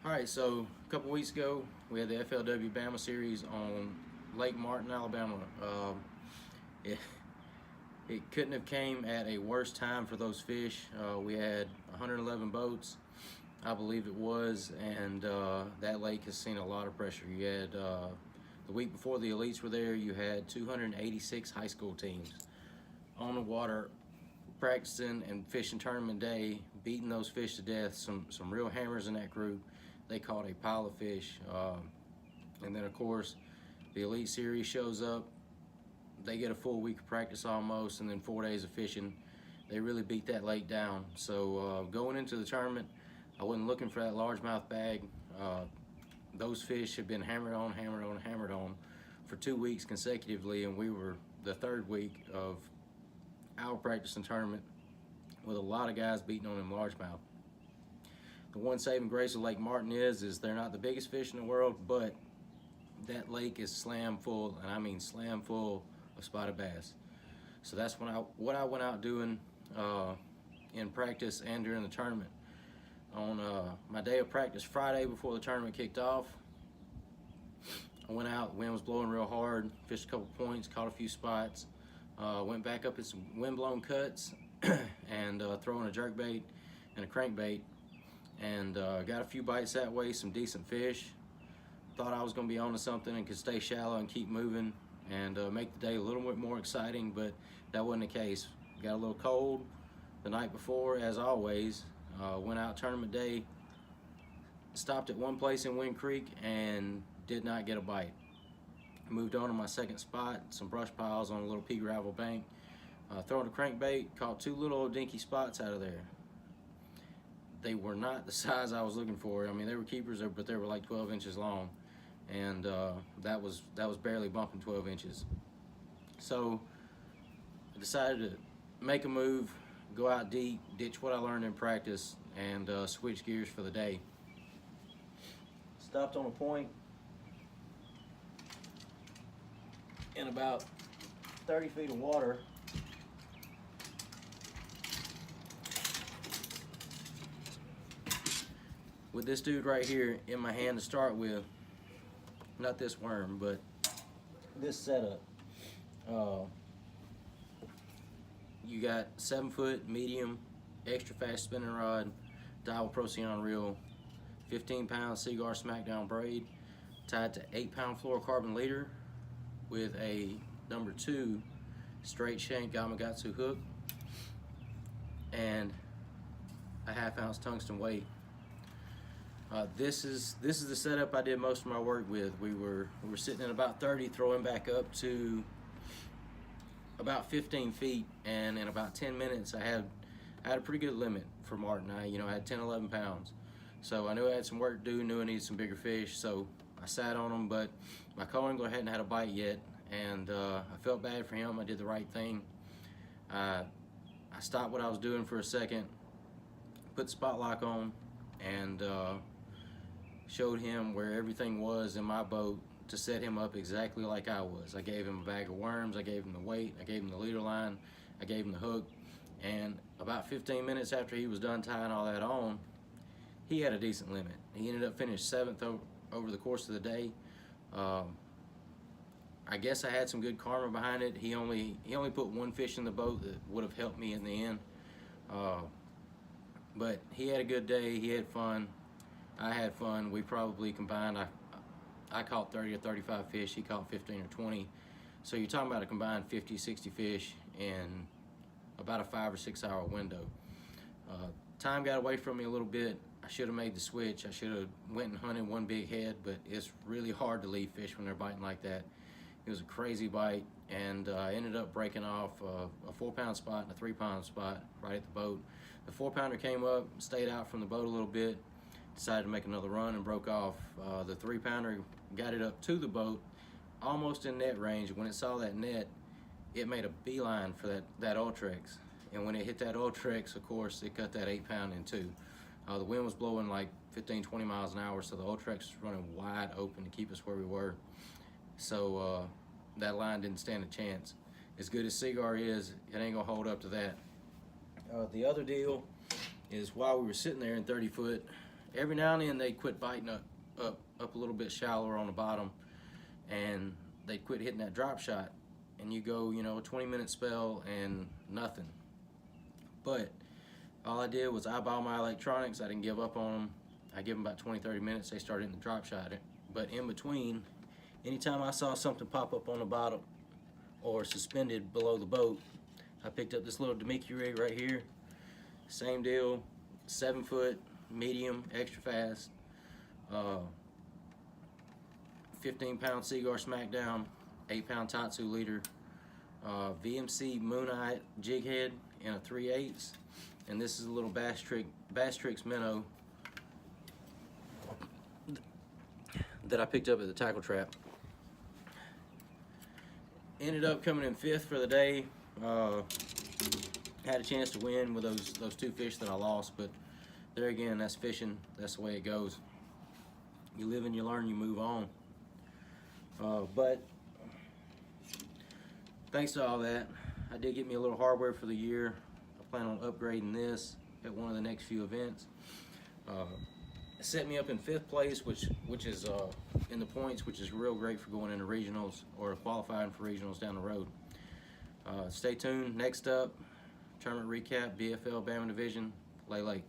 All right, so a couple weeks ago, we had the FLW Bama series on Lake Martin, Alabama. It, it couldn't have came at a worse time for those fish. We had 111 boats, I believe it was, and that lake has seen a lot of pressure. You had, the week before the elites were there, you had 286 high school teams on the water practicing and fishing tournament day, beating those fish to death. Some real hammers in that group. They caught a pile of fish. And then of course, the Elite Series shows up. They get a full week of practice almost, and then 4 days of fishing. They really beat that lake down. So going into the tournament, I wasn't looking for that largemouth bag. Those fish have been hammered on for 2 weeks consecutively, and we were the third week of our practice and tournament with a lot of guys beating on them largemouth. The one saving grace of Lake Martin is they're not the biggest fish in the world, but that lake is slam full, and I mean slam full of spotted bass. So that's what I went out doing in practice and during the tournament. On my day of practice Friday before the tournament kicked off, I went out, the wind was blowing real hard, fished a couple points, caught a few spots, went back up in some wind-blown cuts and throwing a jerkbait and a crankbait, and got a few bites that way, some decent fish. Thought I was going to be onto something and could stay shallow and keep moving and make the day a little bit more exciting, but that wasn't the case. Got a little cold the night before, as always. Went out tournament day, stopped at one place in Wind Creek and did not get a bite. Moved on to my second spot, some brush piles on a little pea gravel bank. Throwing a crankbait, caught two little dinky spots out of there. They were not the size I was looking for. I mean, they were keepers, but they were like 12 inches long, and that was barely bumping 12 inches. So I decided to make a move, go out deep, ditch what I learned in practice, and switch gears for the day. Stopped on a point in about 30 feet of water. With this dude right here in my hand to start with. Not this worm, but this setup. You got 7-foot medium extra fast spinning rod, Daiwa Procyon reel, 15-pound Cigar Smackdown braid, tied to 8-pound fluorocarbon leader with a number 2 straight shank Gamakatsu hook and a 1/2 ounce tungsten weight. This is the setup I did most of my work with. We were sitting at about 30, throwing back up to about 15 feet, and in about 10 minutes I had a pretty good limit for Martin. I had 10-11 pounds, so I knew I had some work to do, knew I needed some bigger fish, so I sat on them. But my co-angler hadn't had a bite yet, and I felt bad for him. I did the right thing. I stopped what I was doing for a second, put the spot lock on, and showed him where everything was in my boat to set him up exactly like I was. I gave him a bag of worms, I gave him the weight, I gave him the leader line, I gave him the hook, and about 15 minutes after he was done tying all that on, he had a decent limit. He ended up finished 7th over the course of the day. I guess I had some good karma behind it. He only put one fish in the boat that would have helped me in the end. But he had a good day, he had fun. I had fun. We probably combined, I caught 30 or 35 fish, he caught 15 or 20. So you're talking about a combined 50, 60 fish in about a 5 or 6 hour window. Time got away from me a little bit. I should have made the switch. I should have went and hunted one big head, but it's really hard to leave fish when they're biting like that. It was a crazy bite, and I ended up breaking off a 4-pound spot and a 3-pound spot right at the boat. The 4-pounder came up, stayed out from the boat a little bit, decided to make another run and broke off. The 3-pounder got it up to the boat, almost in net range. When it saw that net, it made a beeline for that Ultrex. And when it hit that Ultrex, of course, it cut that 8-pound in two. The wind was blowing like 15, 20 miles an hour, so the Ultrex was running wide open to keep us where we were. So that line didn't stand a chance. As good as Cigar is, it ain't gonna hold up to that. The other deal is while we were sitting there in 30 foot, every now and then they'd quit biting up a little bit shallower on the bottom, and they'd quit hitting that drop shot, and you go, you know, a 20-minute spell and nothing. But all I did was eyeball my electronics. I didn't give up on them. I give them about 20-30 minutes, they started hitting the drop shot. But in between, anytime I saw something pop up on the bottom or suspended below the boat, I picked up this little Demiki rig right here. Same deal, 7-foot, medium, extra fast, 15-pound Seaguar Smackdown, 8-pound Tatsu leader, VMC Moonite jig head in a 3/8, and this is a little Bass Tricks minnow that I picked up at the tackle trap. Ended up coming in 5th for the day. Had a chance to win with those 2 fish that I lost, but there again, that's fishing. That's the way it goes. You live and you learn, you move on. But thanks to all that, I did get me a little hardware for the year. I plan on upgrading this at one of the next few events. It set me up in 5th place, which is in the points, which is real great for going into regionals or qualifying for regionals down the road. Stay tuned. Next up, tournament recap, BFL Bama Division, Lay Lake.